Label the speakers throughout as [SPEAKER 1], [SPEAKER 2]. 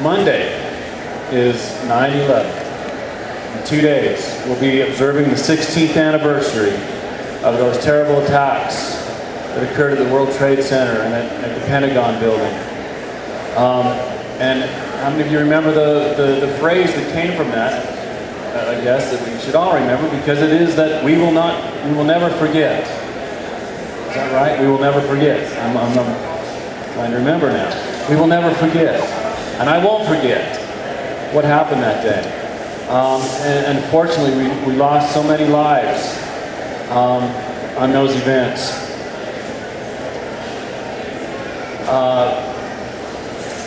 [SPEAKER 1] Monday is 9/11. In 2 days, we'll be observing the 16th anniversary of those terrible attacks that occurred at the World Trade Center and at the Pentagon building. And how many of you remember the phrase that came from that? I guess that we should all remember, because it is that we will never forget. Is that right? We will never forget. I'm trying to remember now. We will never forget. And I won't forget what happened that day. And unfortunately, we lost so many lives on those events.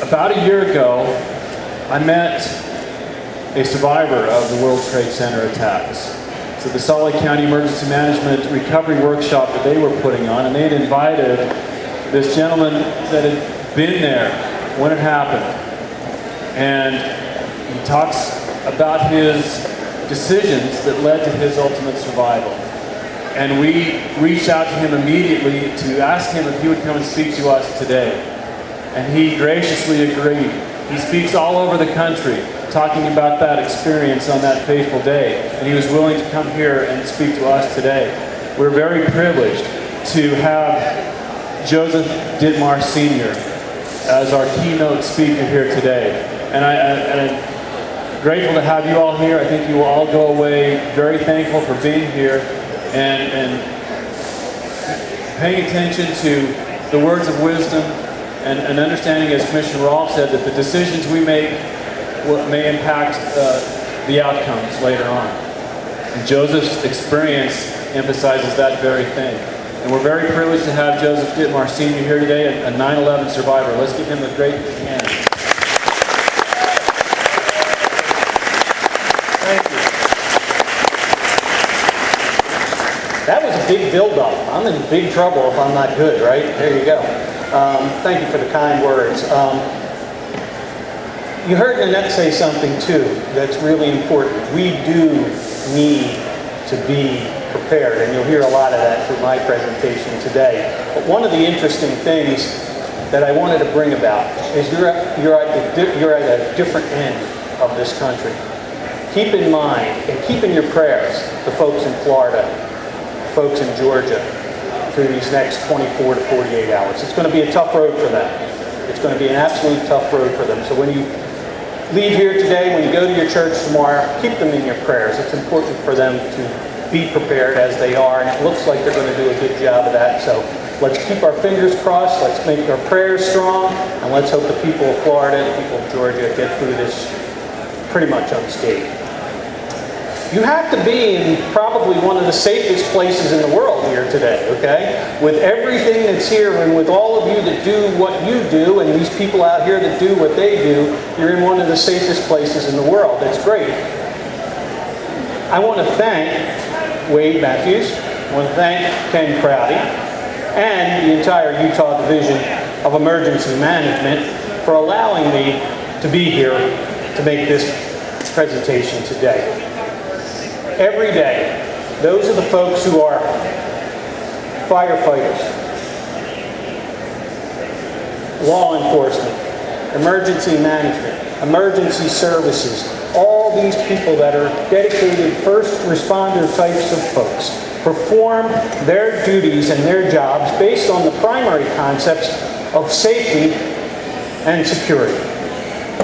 [SPEAKER 1] About a year ago, I met a survivor of the World Trade Center attacks. So the Salt Lake County Emergency Management Recovery Workshop that they were putting on, and they had invited this gentleman that had been there when it happened. And he talks about his decisions that led to his ultimate survival. And we reached out to him immediately to ask him if he would come and speak to us today. And he graciously agreed. He speaks all over the country talking about that experience on that fateful day. And he was willing to come here and speak to us today. We're very privileged to have Joseph Dittmar Sr. as our keynote speaker here today. And I'm grateful to have you all here. I think you will all go away very thankful for being here and paying attention to the words of wisdom and understanding, as Commissioner Rolfe said, that the decisions we make may impact the outcomes later on. And Joseph's experience emphasizes that very thing. And we're very privileged to have Joseph Dittmar Sr. here today, a 9/11 survivor. Let's give him a great big hand. Thank you.
[SPEAKER 2] That was a big build-up. I'm in big trouble if I'm not good, right? There you go. Thank you for the kind words. You heard Nanette say something too that's really important. We do need to be prepared, and you'll hear a lot of that through my presentation today. But one of the interesting things that I wanted to bring about is you're at a different end of this country. Keep in mind and keep in your prayers the folks in Florida, folks in Georgia, through these next 24 to 48 hours. It's going to be a tough road for them. It's going to be an absolute tough road for them. So when you leave here today, when you go to your church tomorrow, keep them in your prayers. It's important for them to be prepared as they are, and it looks like they're going to do a good job of that. So let's keep our fingers crossed, let's make our prayers strong, and let's hope the people of Florida and the people of Georgia get through this pretty much unscathed. You have to be in probably one of the safest places in the world here today, okay? With everything that's here and with all of you that do what you do and these people out here that do what they do, you're in one of the safest places in the world. That's great. I want to thank Wade Matthews, I want to thank Ken Crowdy, and the entire Utah Division of Emergency Management for allowing me to be here to make this presentation today. Every day, those are the folks who are firefighters, law enforcement, emergency management, emergency services, all these people that are dedicated first responder types of folks perform their duties and their jobs based on the primary concepts of safety and security.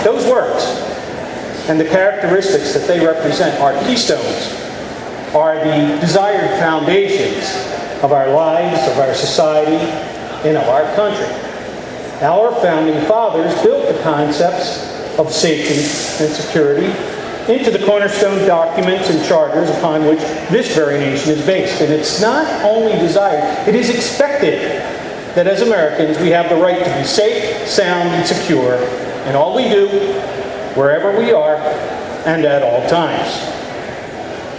[SPEAKER 2] Those words and the characteristics that they represent are keystones, are the desired foundations of our lives, of our society, and of our country. Our founding fathers built the concepts of safety and security into the cornerstone documents and charters upon which this very nation is based. And it's not only desired, it is expected that as Americans we have the right to be safe, sound, and secure in all we do, wherever we are, and at all times.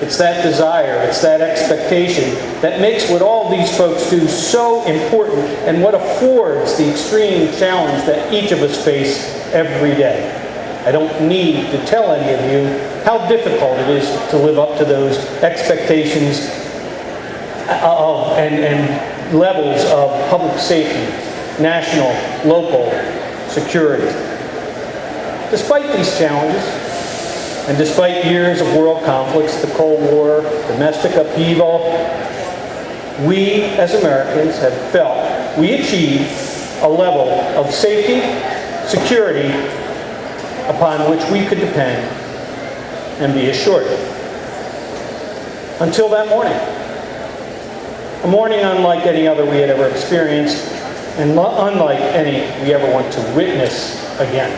[SPEAKER 2] It's that desire, it's that expectation that makes what all these folks do so important and what affords the extreme challenge that each of us face every day. I don't need to tell any of you how difficult it is to live up to those expectations and levels of public safety, national, local security. despite these challenges, and despite years of world conflicts, the Cold War, domestic upheaval, we as Americans have felt we achieved a level of safety, security, upon which we could depend and be assured. Until that morning. A morning unlike any other we had ever experienced, and unlike any we ever want to witness again.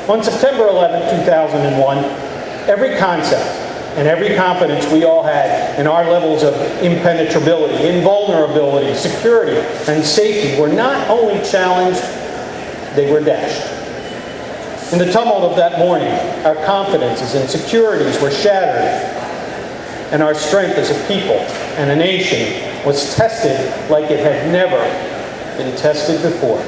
[SPEAKER 2] On September 11, 2001, every concept and every confidence we all had in our levels of impenetrability, invulnerability, security, and safety were not only challenged, they were dashed. In the tumult of that morning, our confidences and securities were shattered, and our strength as a people and a nation was tested like it had never been tested before.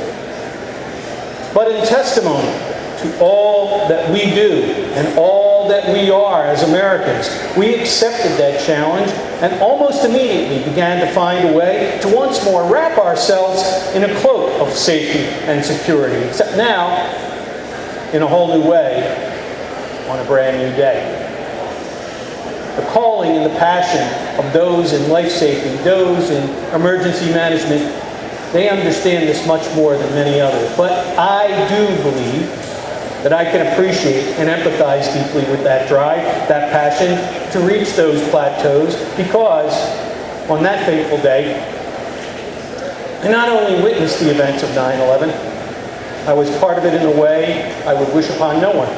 [SPEAKER 2] But in testimony to all that we do and all that we are as Americans, we accepted that challenge and almost immediately began to find a way to once more wrap ourselves in a cloak of safety and security, except now in a whole new way on a brand new day. The calling and the passion of those in life safety, those in emergency management, they understand this much more than many others. But I do believe that I can appreciate and empathize deeply with that drive, that passion to reach those plateaus, because on that fateful day, I not only witnessed the events of 9/11, I was part of it in a way I would wish upon no one.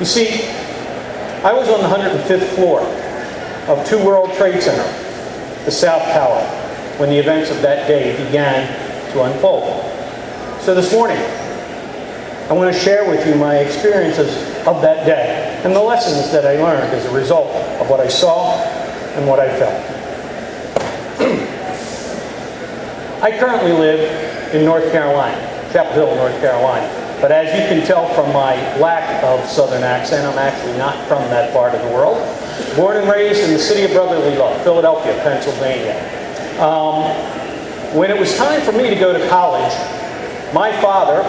[SPEAKER 2] You see, I was on the 105th floor of 2 World Trade Center, the South Tower, when the events of that day began to unfold. So this morning, I want to share with you my experiences of that day and the lessons that I learned as a result of what I saw and what I felt. I currently live in North Carolina, Chapel Hill, North Carolina. But as you can tell from my lack of southern accent, I'm actually not from that part of the world. Born and raised in the city of brotherly love, Philadelphia, Pennsylvania. When it was time for me to go to college, my father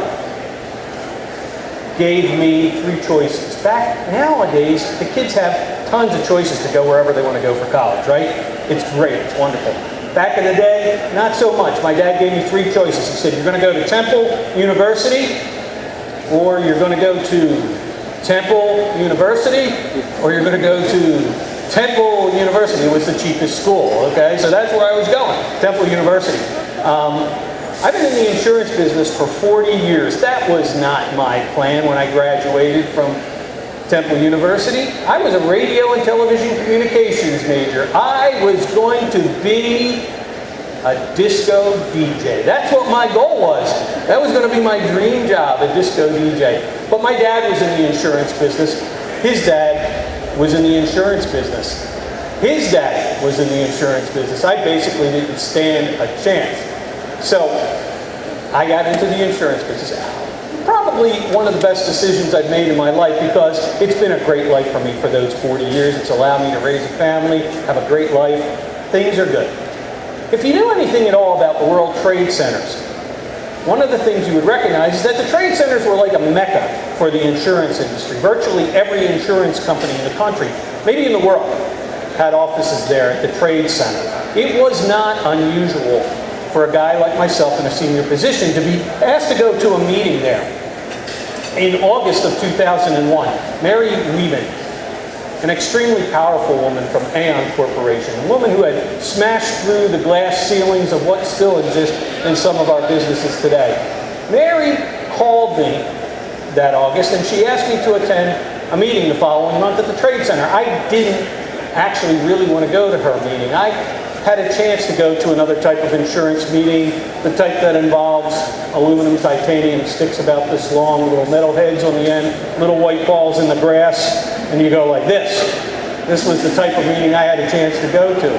[SPEAKER 2] gave me 3 choices. Back nowadays, the kids have tons of choices to go wherever they want to go for college, right? It's great, it's wonderful. Back in the day, not so much. My dad gave me 3 choices. He said, you're going to go to Temple University, or you're going to go to Temple University, or you're going to go to Temple University. It was the cheapest school, okay? So that's where I was going, Temple University. I've been in the insurance business for 40 years. That was not my plan when I graduated from Temple University. I was a radio and television communications major. I was going to be a disco DJ. That's what my goal was. That was going to be my dream job, a disco DJ. But my dad was in the insurance business. His dad was in the insurance business. His dad was in the insurance business. I basically didn't stand a chance. So I got into the insurance business. Probably one of the best decisions I've made in my life, because it's been a great life for me for those 40 years. It's allowed me to raise a family, have a great life. Things are good. If you knew anything at all about the World Trade Centers, one of the things you would recognize is that the trade centers were like a mecca for the insurance industry. Virtually every insurance company in the country, maybe in the world, had offices there at the trade center. It was not unusual for a guy like myself in a senior position to be asked to go to a meeting there. In August of 2001, Mary Wieben, an extremely powerful woman from Aon Corporation, a woman who had smashed through the glass ceilings of what still exists in some of our businesses today. Mary called me that August, and she asked me to attend a meeting the following month at the Trade Center. I didn't actually really want to go to her meeting. I had a chance to go to another type of insurance meeting, the type that involves aluminum titanium sticks about this long, little metal heads on the end, little white balls in the grass, and you go like this. This was the type of meeting I had a chance to go to.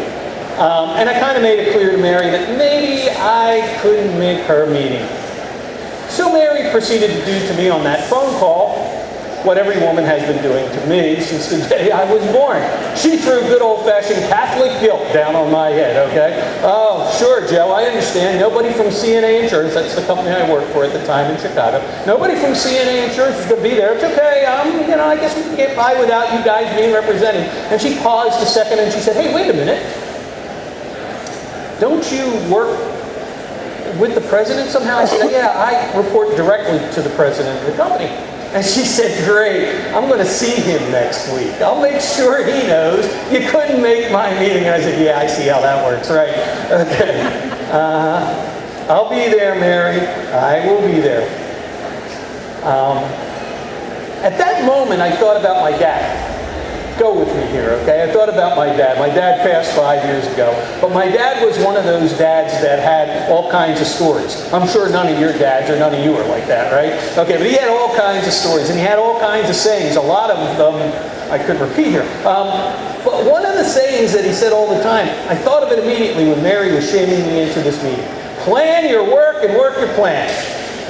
[SPEAKER 2] And I kind of made it clear to Mary that maybe I couldn't make her meeting. So Mary proceeded to do to me on that phone call what every woman has been doing to me since the day I was born. She threw good old-fashioned Catholic guilt down on my head, okay? Oh, sure, Joe, I understand. Nobody from CNA Insurance, that's the company I worked for at the time in Chicago, nobody from CNA Insurance is going to be there. It's okay, I guess we can get by without you guys being represented. And she paused a second and she said, hey, wait a minute. Don't you work with the president somehow? I said, yeah, I report directly to the president of the company. And she said, great, I'm going to see him next week. I'll make sure he knows you couldn't make my meeting. And I said, yeah, I see how that works, right? Okay. I'll be there, Mary. I will be there. At that moment, I thought about my dad. Go with me here, okay? I thought about my dad. My dad passed 5 years ago. But my dad was one of those dads that had all kinds of stories. I'm sure none of your dads or none of you are like that, right? Okay, but he had all kinds of stories, and he had all kinds of sayings. A lot of them I could repeat here. But one of the sayings that he said all the time, I thought of it immediately when Mary was shaming me into this meeting. Plan your work and work your plan.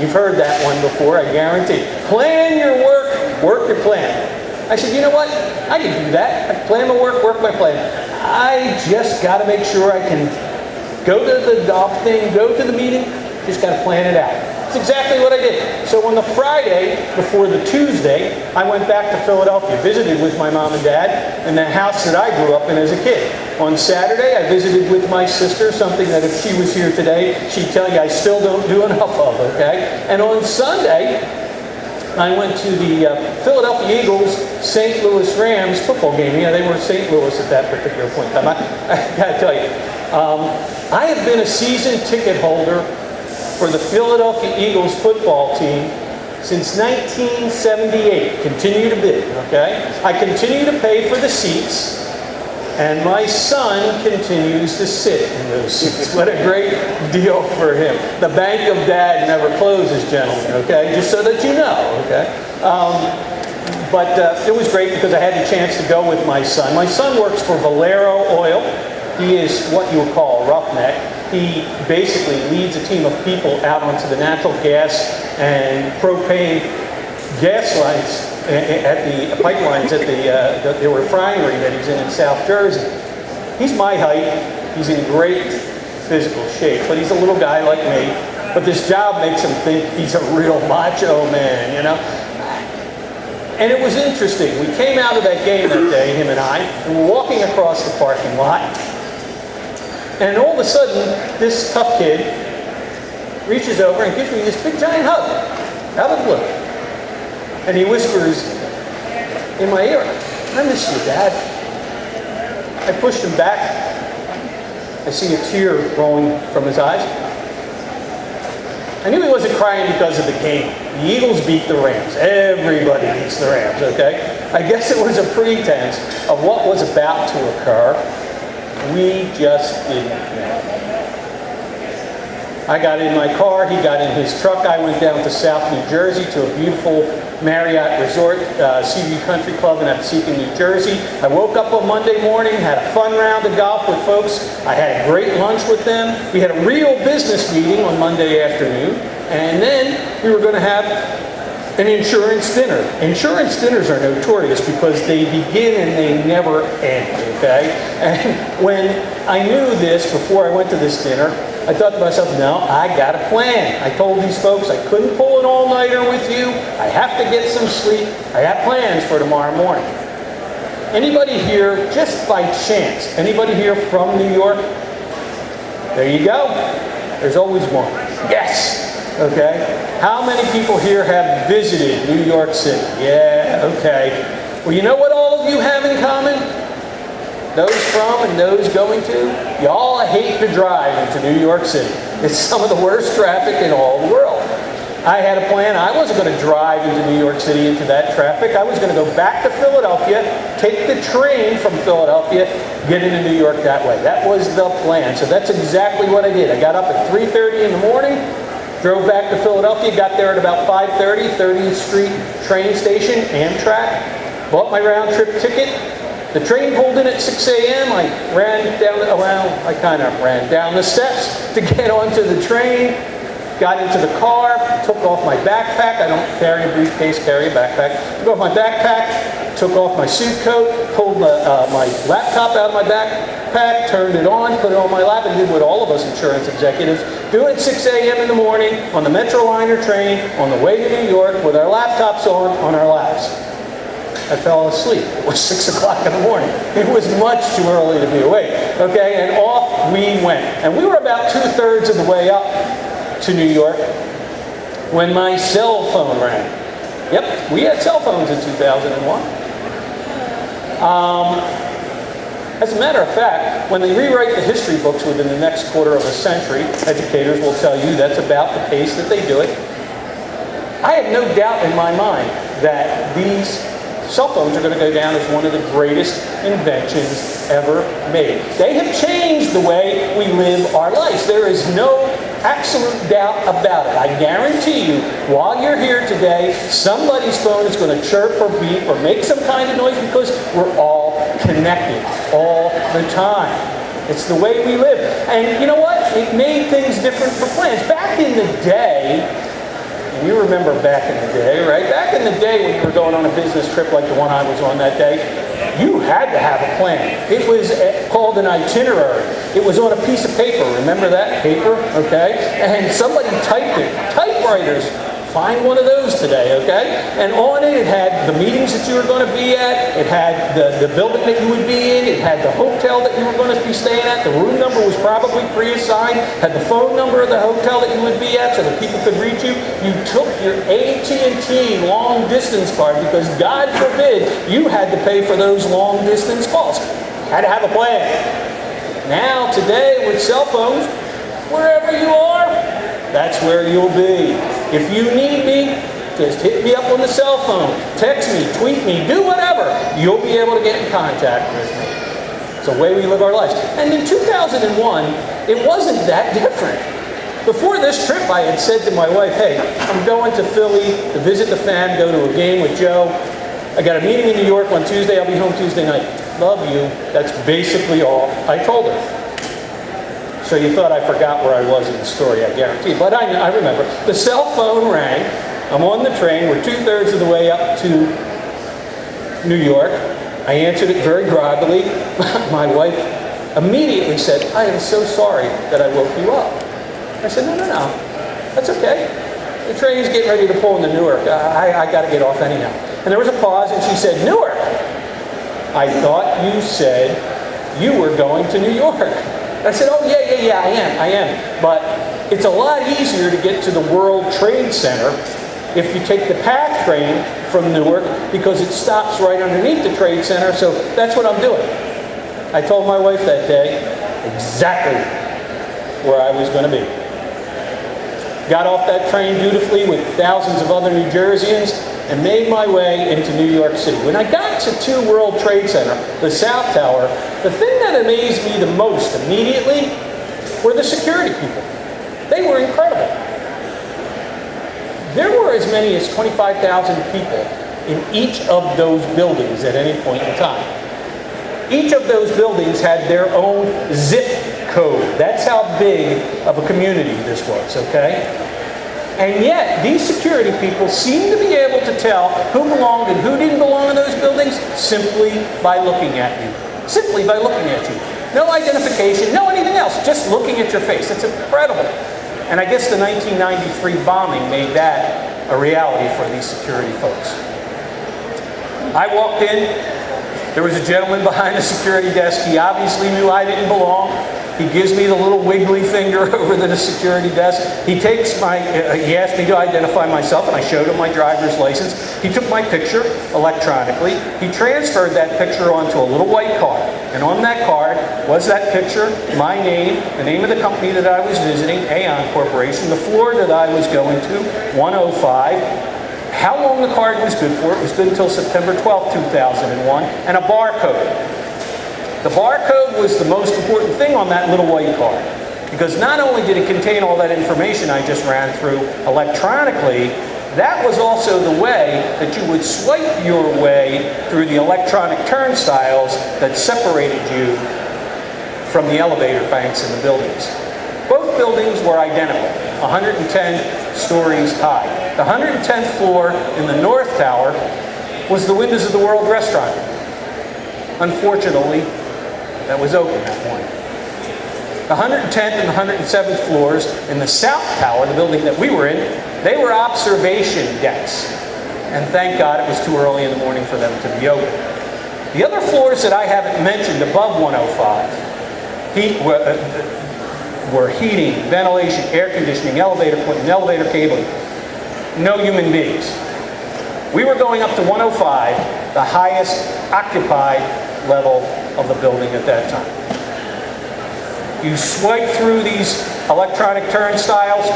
[SPEAKER 2] You've heard that one before, I guarantee. Plan your work, work your plan. I said, you know what? I can do that. I can plan my work, work my plan. I just got to make sure I can go to the golf thing, go to the meeting, just got to plan it out. That's exactly what I did. So on the Friday before the Tuesday, I went back to Philadelphia, visited with my mom and dad in the house that I grew up in as a kid. On Saturday, I visited with my sister, something that if she was here today, she'd tell you I still don't do enough of, okay? And on Sunday, I went to the Philadelphia Eagles, St. Louis Rams football game. Yeah, they were St. Louis at that particular point in time. I got to tell you, I have been a season ticket holder for the Philadelphia Eagles football team since 1978. Continue to bid, okay? I continue to pay for the seats, and my son continues to sit in those seats. What a great deal for him. The bank of dad never closes, gentlemen, okay? Just so that you know, okay? But it was great because I had the chance to go with my son. My son works for Valero Oil. He is what you would call a roughneck. He basically leads a team of people out onto the natural gas and propane gas lines at the pipelines at the refinery that he's in South Jersey. He's my height. He's in great physical shape, but he's a little guy like me. But this job makes him think he's a real macho man, you know? And it was interesting. We came out of that game that day, him and I, and we're walking across the parking lot. And all of a sudden, this tough kid reaches over and gives me this big giant hug out of the blue. And he whispers in my ear, I miss you, Dad. I pushed him back. I see a tear rolling from his eyes. I knew he wasn't crying because of the game. The Eagles beat the Rams. Everybody beats the Rams, okay? I guess it was a pretense of what was about to occur. We just didn't know. I got in my car, he got in his truck. I went down to South New Jersey to a beautiful Marriott Resort, Seaview Country Club in Absecon, New Jersey. I woke up on Monday morning, had a fun round of golf with folks. I had a great lunch with them. We had a real business meeting on Monday afternoon. And then we were going to have an insurance dinner. Insurance dinners are notorious because they begin and they never end, okay? And when I knew this before I went to this dinner, I thought to myself, no, I got a plan. I told these folks I couldn't pull an all-nighter with you. I have to get some sleep. I got plans for tomorrow morning. Anybody here, just by chance, anybody here from New York? There you go. There's always one. Yes. Okay. How many people here have visited New York City? Yeah, okay. Well, you know what all of you have in common? Those from and those going to? Y'all hate to drive into New York City. It's some of the worst traffic in all the world. I had a plan. I wasn't going to drive into New York City into that traffic. I was going to go back to Philadelphia, take the train from Philadelphia, get into New York that way. That was the plan. So that's exactly what I did. I got up at 3:30 in the morning, drove back to Philadelphia, got there at about 5:30, 30th Street train station, Amtrak, bought my round-trip ticket. The train pulled in at 6 a.m. I ran down, I kind of ran down the steps to get onto the train. got into the car, took off my backpack. I don't carry a briefcase, carry a backpack. Took off my backpack, took off my suit coat, pulled my laptop out of my backpack, turned it on, put it on my lap, and did what all of us insurance executives do at 6 a.m. in the morning on the Metroliner train on the way to New York with our laptops on our laps. I fell asleep. It was 6 o'clock in the morning. It was much too early to be awake. Okay, and off we went. And we were about 2/3 of the way up to New York when my cell phone rang. Yep, we had cell phones in 2001. As a matter of fact, when they rewrite the history books within the next quarter of a century, educators will tell you that's about the pace that they do it. I have no doubt in my mind that these cell phones are going to go down as one of the greatest inventions ever made. They have changed the way we live our lives. There is no absolute doubt about it. I guarantee you, while you're here today, somebody's phone is going to chirp or beep or make some kind of noise because we're all connected all the time. It's the way we live. And you know what? It made things different for plans. Back in the day, and you remember back in the day, right? Back in the day when you were going on a business trip like the one I was on that day, you had to have a plan. It was called an itinerary. It was on a piece of paper. Remember that paper? Okay? And somebody typed it. Typewriters. Find one of those today, okay? And on it, it had the meetings that you were going to be at. It had the building that you would be in. It had the hotel that you were going to be staying at. The room number was probably pre-assigned. Had the phone number of the hotel that you would be at so that people could reach you. You took your AT&T long distance card because, God forbid, you had to pay for those long distance calls. Had to have a plan. Now, today, with cell phones, wherever you are, that's where you'll be. If you need me, just hit me up on the cell phone, text me, tweet me, do whatever. You'll be able to get in contact with me. It's the way we live our lives. And in 2001, it wasn't that different. Before this trip, I had said to my wife, hey, I'm going to Philly to visit the fam, go to a game with Joe. I got a meeting in New York on Tuesday. I'll be home Tuesday night. Love you. That's basically all I told her. So you thought I forgot where I was in the story, I guarantee. But I remember. The cell phone rang. I'm on the train. We're 2/3 of the way up to New York. I answered it very groggily. My wife immediately said, I am so sorry that I woke you up. I said, no. That's okay. The train's getting ready to pull into Newark. I got to get off anyhow. And there was a pause, and she said, Newark. I thought you said you were going to New York. I said, oh, yeah, I am. But it's a lot easier to get to the World Trade Center if you take the PATH train from Newark because it stops right underneath the Trade Center. So that's what I'm doing. I told my wife that day exactly where I was going to be. Got off that train dutifully with thousands of other New Jerseyans and made my way into New York City. When I got to 2 World Trade Center, the South Tower, the thing that amazed me the most immediately were the security people. They were incredible. There were as many as 25,000 people in each of those buildings at any point in time. Each of those buildings had their own zip code. That's how big of a community this was, okay? And yet, these security people seemed to be able to tell who belonged and who didn't belong in those buildings simply by looking at you. Simply by looking at you. No identification, no anything else, just looking at your face. It's incredible. And I guess the 1993 bombing made that a reality for these security folks. I walked in. There was a gentleman behind the security desk. He obviously knew I didn't belong. He gives me the little wiggly finger over to the security desk. He asked me to identify myself, and I showed him my driver's license. He took my picture electronically. He transferred that picture onto a little white card. And on that card was that picture, my name, the name of the company that I was visiting, Aon Corporation, the floor that I was going to, 105, how long the card was good for. It was good until September 12, 2001, and a barcode. The barcode was the most important thing on that little white card because not only did it contain all that information I just ran through electronically, that was also the way that you would swipe your way through the electronic turnstiles that separated you from the elevator banks in the buildings. Both buildings were identical. 110 stories high. The 110th floor in the North Tower was the Windows of the World restaurant. Unfortunately, that was open that morning. The 110th and the 107th floors in the South Tower, the building that we were in, they were observation decks. And thank God it was too early in the morning for them to be open. The other floors that I haven't mentioned above 105 were heating, ventilation, air conditioning, elevator equipment, elevator cabling. No human beings. We were going up to 105, the highest occupied level of the building at that time. You swipe through these electronic turnstiles.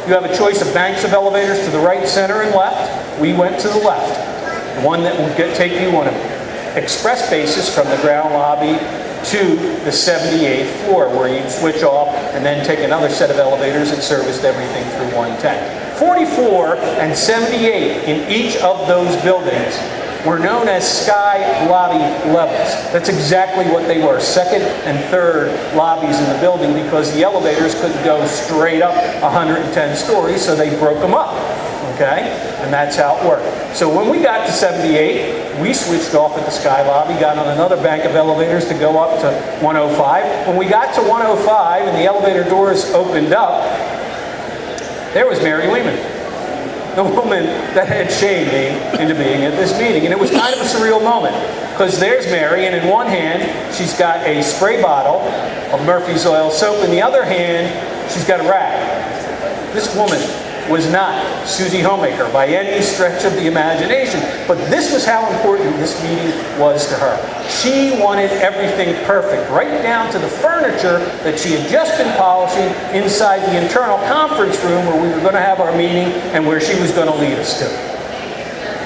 [SPEAKER 2] You have a choice of banks of elevators to the right, center, and left. We went to the left. The one that would take you on an express basis from the ground lobby to the 78th floor, where you'd switch off and then take another set of elevators that serviced everything through 110. 44 and 78 in each of those buildings were known as sky lobby levels. That's exactly what they were, second and third lobbies in the building, because the elevators couldn't go straight up 110 stories, so they broke them up, okay? And that's how it worked. So when we got to 78, we switched off at the sky lobby, got on another bank of elevators to go up to 105. When we got to 105 and the elevator doors opened up, there was Mary Lehman, the woman that had shamed me into being at this meeting. And it was kind of a surreal moment, because there's Mary, and in one hand, she's got a spray bottle of Murphy's Oil soap. In the other hand, she's got a rag. This woman was not Susie Homemaker by any stretch of the imagination, but this was how important this meeting was to her. She wanted everything perfect, right down to the furniture that she had just been polishing inside the internal conference room where we were going to have our meeting and where she was going to lead us to.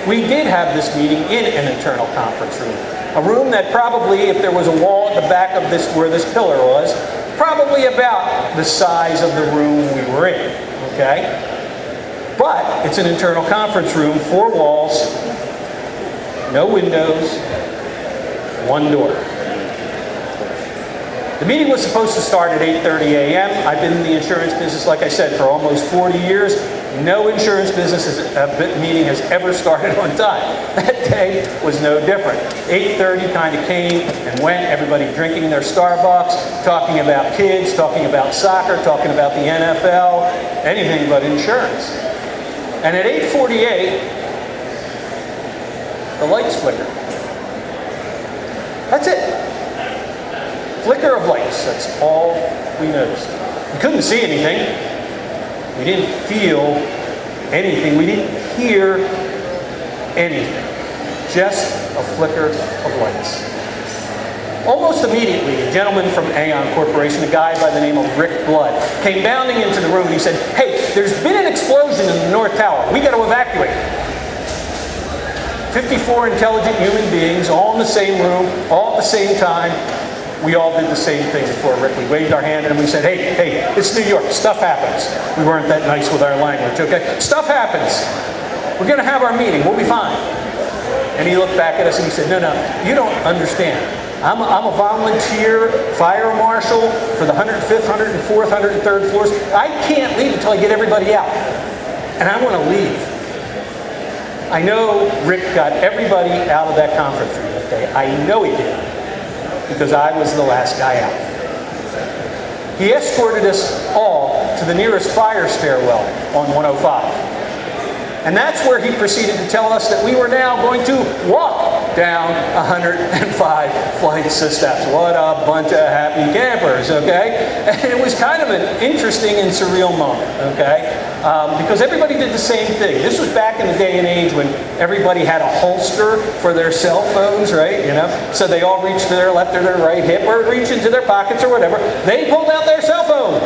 [SPEAKER 2] We did have this meeting in an internal conference room, a room that probably, if there was a wall at the back of this where this pillar was, probably about the size of the room we were in, okay? But it's an internal conference room, 4 walls, no windows, 1 door. The meeting was supposed to start at 8:30 a.m. I've been in the insurance business, like I said, for almost 40 years. No insurance meeting has ever started on time. That day was no different. 8:30 kind of came and went, everybody drinking their Starbucks, talking about kids, talking about soccer, talking about the NFL, anything but insurance. And at 8:48, the lights flickered. That's it. Flicker of lights. That's all we noticed. We couldn't see anything. We didn't feel anything. We didn't hear anything. Just a flicker of lights. Almost immediately, a gentleman from Aon Corporation, a guy by the name of Rick Blood, came bounding into the room and he said, "Hey, there's been an explosion in the North Tower. We got to evacuate." 54 intelligent human beings, all in the same room, all at the same time. We all did the same thing before Rick. We waved our hand and we said, hey, it's New York. Stuff happens. We weren't that nice with our language, okay? Stuff happens. We're going to have our meeting. We'll be fine. And he looked back at us and he said, no, you don't understand. I'm a volunteer fire marshal for the 105th, 104th, 103rd floors. I can't leave until I get everybody out. And I want to leave. I know Rick got everybody out of that conference room that day. I know he did, because I was the last guy out. He escorted us all to the nearest fire stairwell on 105. And that's where he proceeded to tell us that we were now going to walk down 105 flights of steps. What a bunch of happy campers, okay? And it was kind of an interesting and surreal moment, okay? Because everybody did the same thing. This was back in the day and age when everybody had a holster for their cell phones, right? You know, so they all reached to their left or their right hip or reached into their pockets or whatever. They pulled out their cell phone.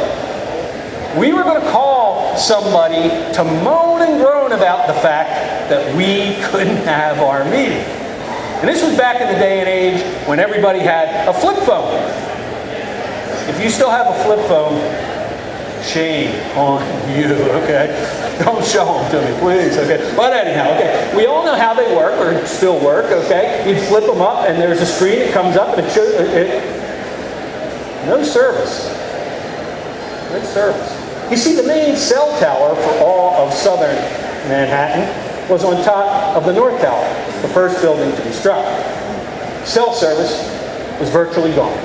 [SPEAKER 2] We were going to call somebody to moan and groan about the fact that we couldn't have our meeting. And this was back in the day and age when everybody had a flip phone. If you still have a flip phone, shame on you, okay? Don't show them to me, please, okay? But anyhow, okay, we all know how they work, or still work, okay? You flip them up, and there's a screen that comes up, and it shows, no service. No service. You see, the main cell tower for all of southern Manhattan was on top of the North Tower, the first building to be struck. Cell service was virtually gone.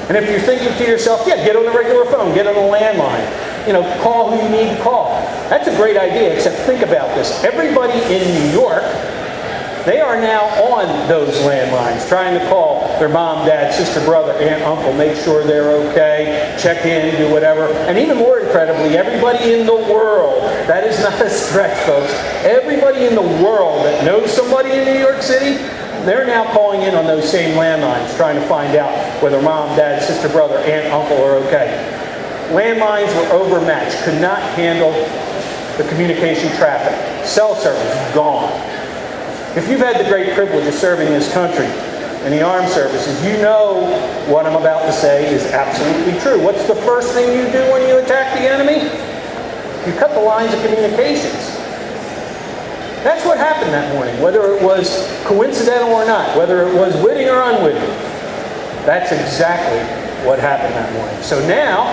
[SPEAKER 2] And if you're thinking to yourself, yeah, get on a regular phone, get on a landline, call who you need to call. That's a great idea, except think about this. Everybody in New York, they are now on those landlines, trying to call their mom, dad, sister, brother, aunt, uncle, make sure they're okay, check in, do whatever. And even more incredibly, everybody in the world, that is not a stretch, folks, everybody in the world that knows somebody in New York City, they're now calling in on those same landlines, trying to find out whether mom, dad, sister, brother, aunt, uncle are okay. Landlines were overmatched, could not handle the communication traffic. Cell service, gone. If you've had the great privilege of serving this country in the armed services, you know what I'm about to say is absolutely true. What's the first thing you do when you attack the enemy? You cut the lines of communications. That's what happened that morning, whether it was coincidental or not, whether it was witting or unwitting. That's exactly what happened that morning. So now,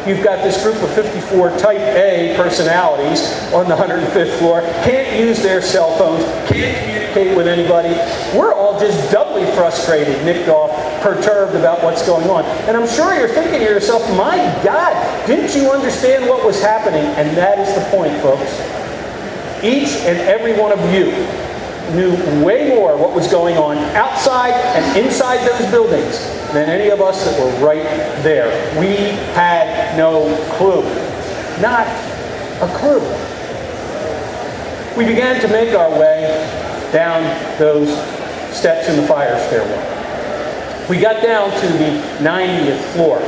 [SPEAKER 2] you've got this group of 54 Type A personalities on the 105th floor, can't use their cell phones, can't communicate with anybody. We're all just doubly frustrated, nicked off, perturbed about what's going on. And I'm sure you're thinking to yourself, my God, didn't you understand what was happening? And that is the point, folks. Each and every one of you knew way more what was going on outside and inside those buildings than any of us that were right there. We had no clue. Not a clue. We began to make our way down those steps in the fire stairwell. We got down to the 90th floor.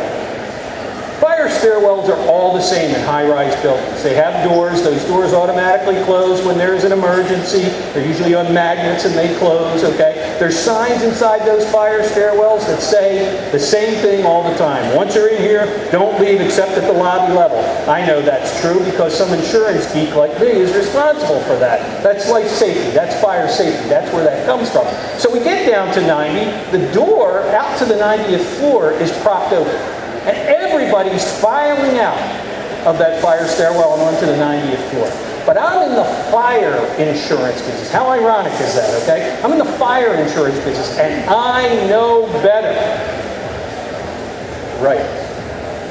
[SPEAKER 2] Fire stairwells are all the same in high-rise buildings. They have doors. Those doors automatically close when there's an emergency. They're usually on magnets and they close, okay? There's signs inside those fire stairwells that say the same thing all the time. Once you're in here, don't leave except at the lobby level. I know that's true because some insurance geek like me is responsible for that. That's life safety. That's fire safety. That's where that comes from. So we get down to 90. The door out to the 90th floor is propped open. And everybody's filing out of that fire stairwell and onto the 90th floor. But I'm in the fire insurance business. How ironic is that, okay? I'm in the fire insurance business, and I know better. Right.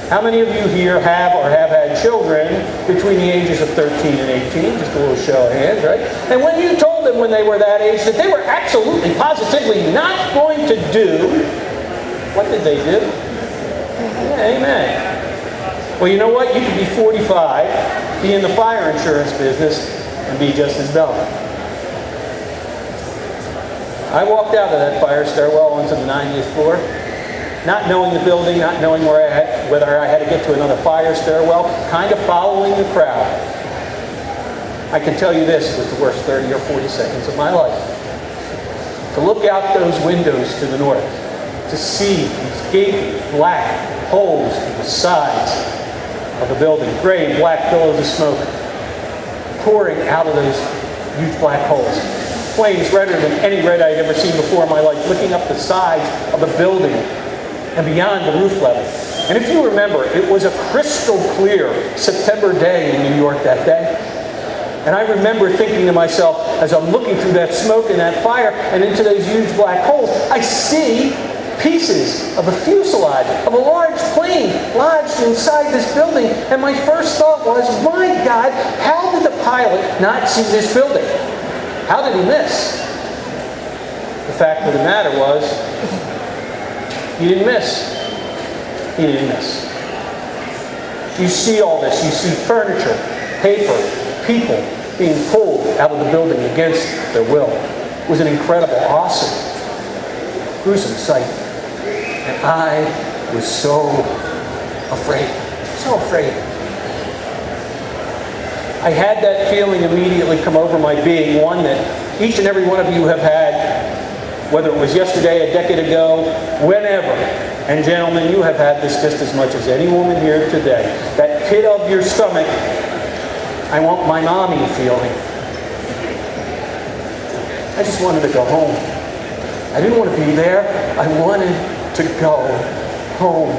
[SPEAKER 2] How many of you here have or have had children between the ages of 13 and 18? Just a little show of hands, right? And when you told them when they were that age that they were absolutely, positively not going to do, what did they do? Yeah, amen. Well, you know what? You could be 45, be in the fire insurance business, and be just as dumb. I walked out of that fire stairwell onto the 90th floor, not knowing the building, not knowing whether I had to get to another fire stairwell, kind of following the crowd. I can tell you this, it was the worst 30 or 40 seconds of my life. To look out those windows to the north, to see these gaping black holes in the sides of the building, gray black billows of smoke pouring out of those huge black holes. Flames redder than any red I'd ever seen before in my life, licking up the sides of the building and beyond the roof level. And if you remember, it was a crystal clear September day in New York that day. And I remember thinking to myself, as I'm looking through that smoke and that fire and into those huge black holes, I see pieces of a fuselage of a large plane lodged inside this building. And my first thought was, my God, how did the pilot not see this building? How did he miss? The fact of the matter was, he didn't miss. He didn't miss. You see all this. You see furniture, paper, people being pulled out of the building against their will. It was an incredible, awesome, gruesome sight. And I was so afraid. So afraid. I had that feeling immediately come over my being, one that each and every one of you have had, whether it was yesterday, a decade ago, whenever. And gentlemen, you have had this just as much as any woman here today. That pit of your stomach, I want my mommy feeling. I just wanted to go home. I didn't want to be there. I wanted to go home.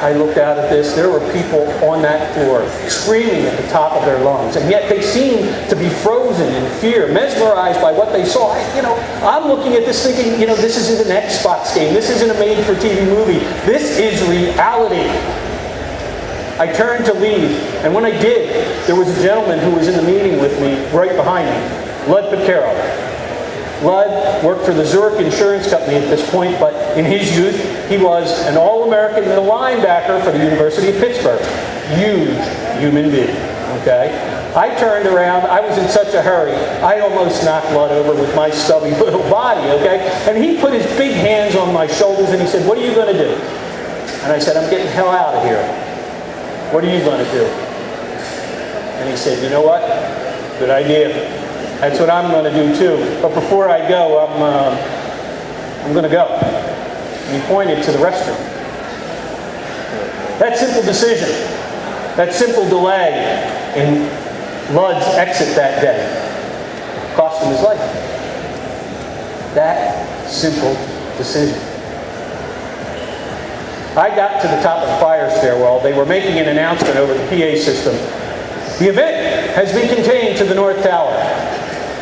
[SPEAKER 2] I looked out at this. There were people on that floor screaming at the top of their lungs, and yet they seemed to be frozen in fear, mesmerized by what they saw. I'm looking at this thinking, this isn't an Xbox game. This isn't a made-for-TV movie. This is reality. I turned to leave, and when I did, there was a gentleman who was in the meeting with me right behind me, Lud Picaro. Lud worked for the Zurich Insurance Company at this point, but in his youth, he was an All-American middle linebacker for the University of Pittsburgh. Huge human being, okay? I turned around. I was in such a hurry, I almost knocked Lud over with my stubby little body, okay? And he put his big hands on my shoulders and he said, "What are you going to do?" And I said, "I'm getting the hell out of here." "What are you going to do?" And he said, "You know what? Good idea. That's what I'm going to do too. But before I go, I'm going to go." And he pointed to the restroom. That simple decision, that simple delay in Lud's exit that day cost him his life. That simple decision. I got to the top of the fire stairwell. They were making an announcement over the PA system. "The event has been contained to the North Tower.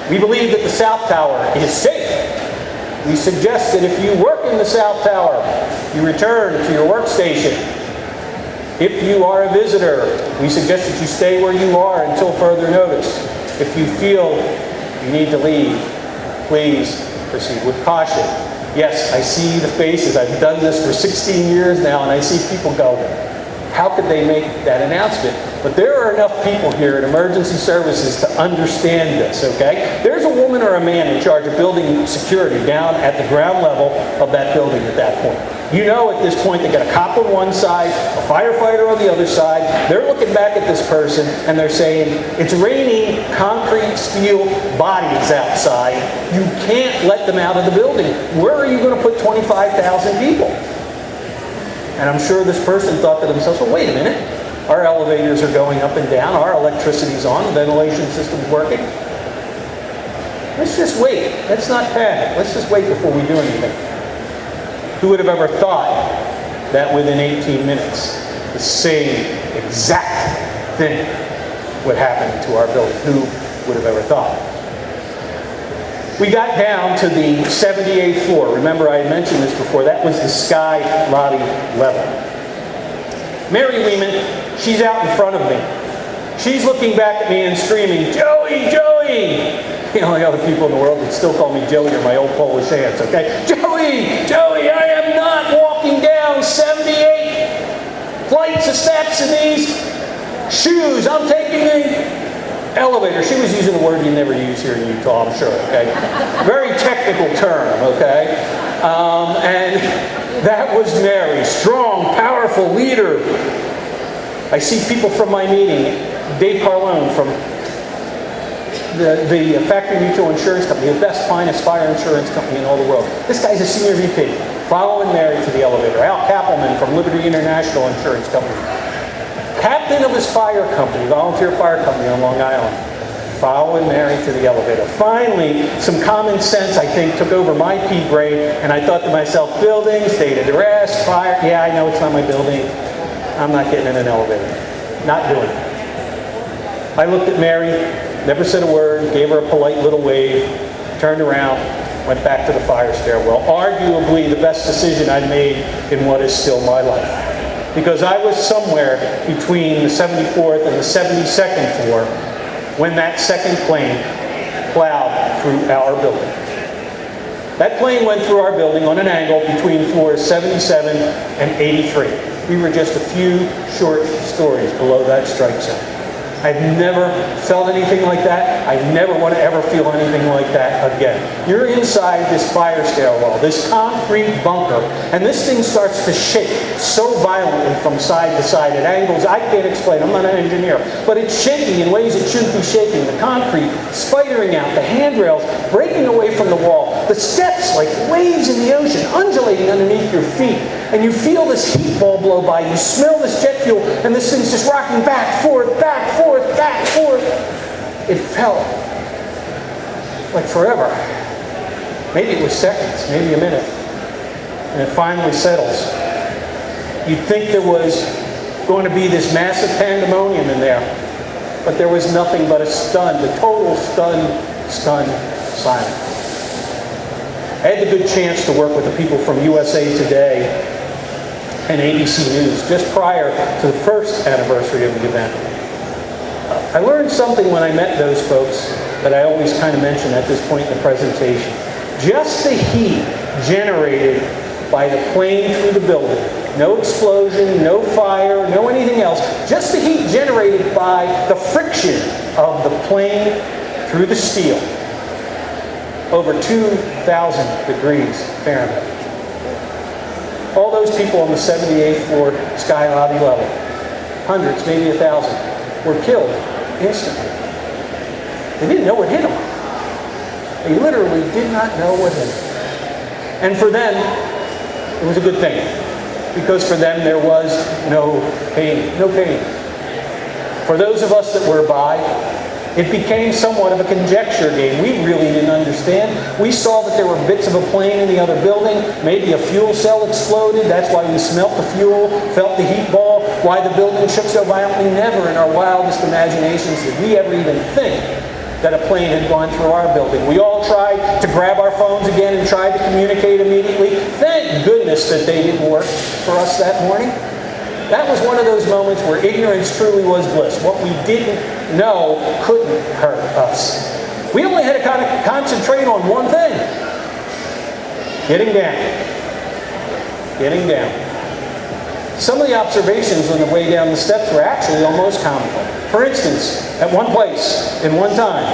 [SPEAKER 2] We believe that the South Tower is safe. We suggest that if you work in the South Tower, you return to your workstation. If you are a visitor, we suggest that you stay where you are until further notice. If you feel you need to leave, please proceed with caution." Yes, I see the faces. I've done this for 16 years now, and I see people go, how could they make that announcement? But there are enough people here at Emergency Services to understand this, okay? There's a woman or a man in charge of building security down at the ground level of that building at that point. You know at this point they got a cop on one side, a firefighter on the other side. They're looking back at this person and they're saying, "It's raining concrete, steel bodies outside. You can't let them out of the building. Where are you going to put 25,000 people?" And I'm sure this person thought to themselves, "Well, wait a minute. Our elevators are going up and down. Our electricity's on. The ventilation system's working. Let's just wait. Let's not panic. Let's just wait before we do anything." Who would have ever thought that within 18 minutes, the same exact thing would happen to our building? Who would have ever thought? We got down to the 78th floor. Remember, I had mentioned this before. That was the sky lobby level. Mary Weeman, she's out in front of me. She's looking back at me and screaming, "Joey, Joey!" The only other people in the world that still call me Joey are my old Polish aunts, okay? "Joey, Joey, I am not walking down 78 flights of steps in these shoes. I'm taking the elevator." She was using a word you never use here in Utah, I'm sure, okay? Very technical term, okay? And that was Mary, strong, powerful leader. I see people from my meeting, Dave Carlone from the Factory Mutual Insurance Company, the best, finest fire insurance company in all the world. This guy's a senior VP, following Mary to the elevator. Al Kappelman from Liberty International Insurance Company, captain of his fire company, volunteer fire company on Long Island, following Mary to the elevator. Finally, some common sense, I think, took over my pea brain, and I thought to myself, building, state of duress, fire, yeah, I know it's not my building. I'm not getting in an elevator. Not doing it. I looked at Mary, never said a word, gave her a polite little wave, turned around, went back to the fire stairwell. Arguably the best decision I made in what is still my life. Because I was somewhere between the 74th and the 72nd floor when that second plane plowed through our building. That plane went through our building on an angle between floors 77 and 83. We were just a few short stories below that strike zone. I've never felt anything like that. I never want to ever feel anything like that again. You're inside this fire stairwell, this concrete bunker, and this thing starts to shake so violently from side to side at angles I can't explain. I'm not an engineer. But it's shaking in ways it shouldn't be shaking. The concrete spidering out, the handrails breaking away from the wall, the steps like waves in the ocean undulating underneath your feet. And you feel this heat ball blow by. You smell this jet fuel, and this thing's just rocking back, forth, back, forth, back, forth. It felt like forever. Maybe it was seconds, maybe a minute. And it finally settles. You'd think there was going to be this massive pandemonium in there. But there was nothing but a total stunned silence. I had the good chance to work with the people from USA Today and ABC News just prior to the first anniversary of the event. I learned something when I met those folks that I always kind of mention at this point in the presentation. Just the heat generated by the plane through the building, no explosion, no fire, no anything else, just the heat generated by the friction of the plane through the steel, over 2,000 degrees Fahrenheit. All those people on the 78th floor sky lobby level, hundreds, maybe 1,000, were killed instantly. They didn't know what hit them. They literally did not know what hit them. And for them, it was a good thing. Because for them, there was no pain. No pain. For those of us that were by, it became somewhat of a conjecture game. We really didn't understand. We saw that there were bits of a plane in the other building. Maybe a fuel cell exploded. That's why we smelt the fuel, felt the heat ball, why the building shook so violently. Never in our wildest imaginations did we ever even think that a plane had gone through our building. We all tried to grab our phones again and tried to communicate immediately. Thank goodness that they didn't work for us that morning. That was one of those moments where ignorance truly was bliss. What we didn't know couldn't hurt us. We only had to kind of concentrate on one thing. Getting down. Getting down. Some of the observations on the way down the steps were actually almost comical. For instance, at one place, in one time,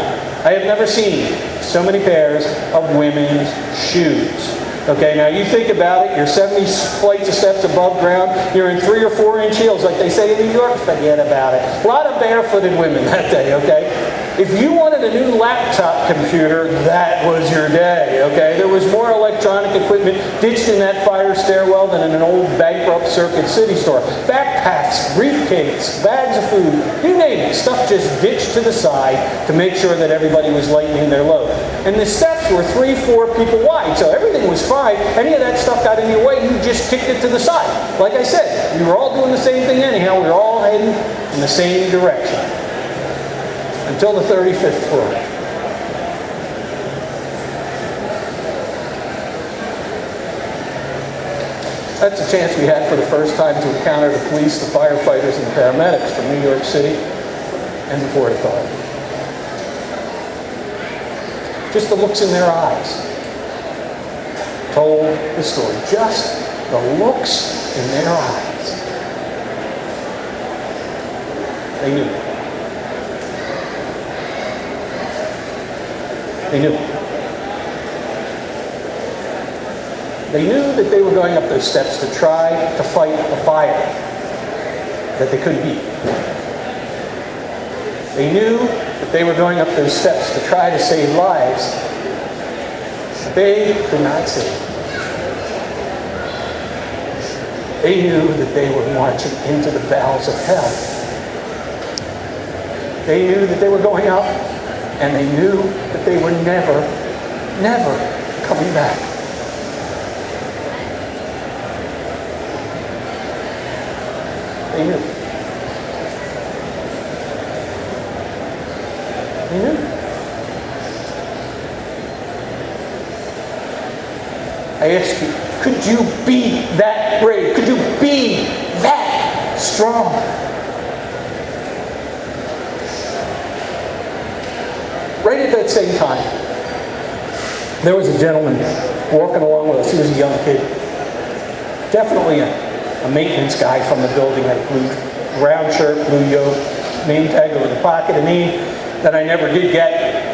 [SPEAKER 2] I have never seen so many pairs of women's shoes. Okay, now you think about it, you're 70 flights of steps above ground, you're in 3 or 4 inch heels like they say in New York, forget about it. A lot of barefooted women that day, okay? If you wanted a new laptop computer, that was your day, okay? There was more electronic equipment ditched in that fire stairwell than in an old bankrupt Circuit City store. Backpacks, briefcases, bags of food, you name it, stuff just ditched to the side to make sure that everybody was lightening their load. And the steps were 3, 4 people wide, so everything was fine. Any of that stuff got in your way, you just kicked it to the side. Like I said, we were all doing the same thing anyhow, we were all heading in the same direction. Until the 35th floor. That's a chance we had for the first time to encounter the police, the firefighters, and the paramedics from New York City and the Port Authority. Just the looks in their eyes told the story. Just the looks in their eyes. They knew. They knew. They knew that they were going up those steps to try to fight a fire that they couldn't beat. They knew that they were going up those steps to try to save lives that they could not save. They knew that they were marching into the bowels of hell. They knew that they were going up, and they knew that they were never, never coming back. They knew. They knew. I ask you, could you be that brave? Could you be that strong? Right at that same time, there was a gentleman walking along with us. He was a young kid. Definitely a maintenance guy from the building, had a blue brown shirt, blue yoke, name tag over the pocket, a name that I never did get.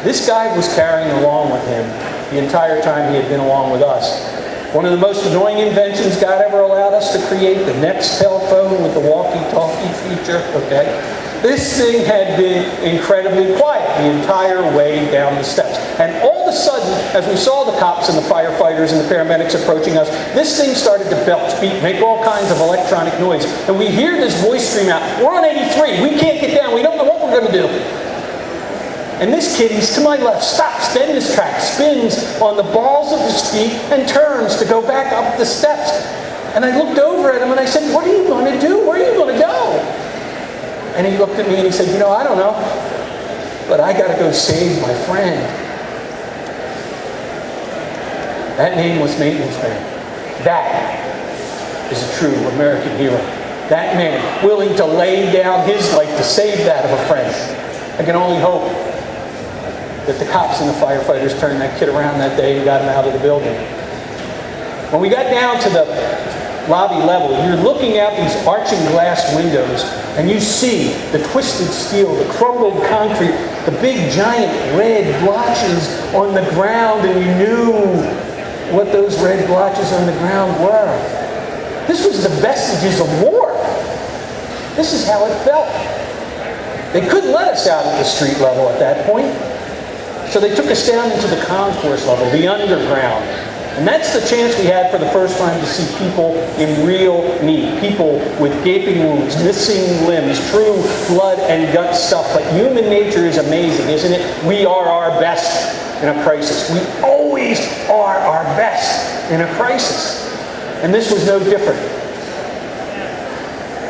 [SPEAKER 2] This guy was carrying along with him the entire time he had been along with us. One of the most annoying inventions God ever allowed us to create, the next telephone with the walkie-talkie feature, okay? This thing had been incredibly quiet the entire way down the steps. And all of a sudden, as we saw the cops and the firefighters and the paramedics approaching us, this thing started to belch, beep, make all kinds of electronic noise. And we hear this voice scream out, "We're on 83, we can't get down, we don't know what we're going to do." And this kid, he's to my left, stops dead in his tracks, spins on the balls of his feet, and turns to go back up the steps. And I looked over at him and I said, what are you going to do? Where are you going to go? And he looked at me and he said, I don't know, but I got to go save my friend. That nameless maintenance man. That is a true American hero. That man willing to lay down his life to save that of a friend. I can only hope that the cops and the firefighters turned that kid around that day and got him out of the building. When we got down to the lobby level, you're looking out these arching glass windows and you see the twisted steel, the crumbled concrete, the big giant red blotches on the ground, and you knew what those red blotches on the ground were. This was the vestiges of war. This is how it felt. They couldn't let us out at the street level at that point. So they took us down into the concourse level, the underground. And that's the chance we had for the first time to see people in real need. People with gaping wounds, missing limbs, true blood and gut stuff. But human nature is amazing, isn't it? We are our best in a crisis. We always are our best in a crisis. And this was no different.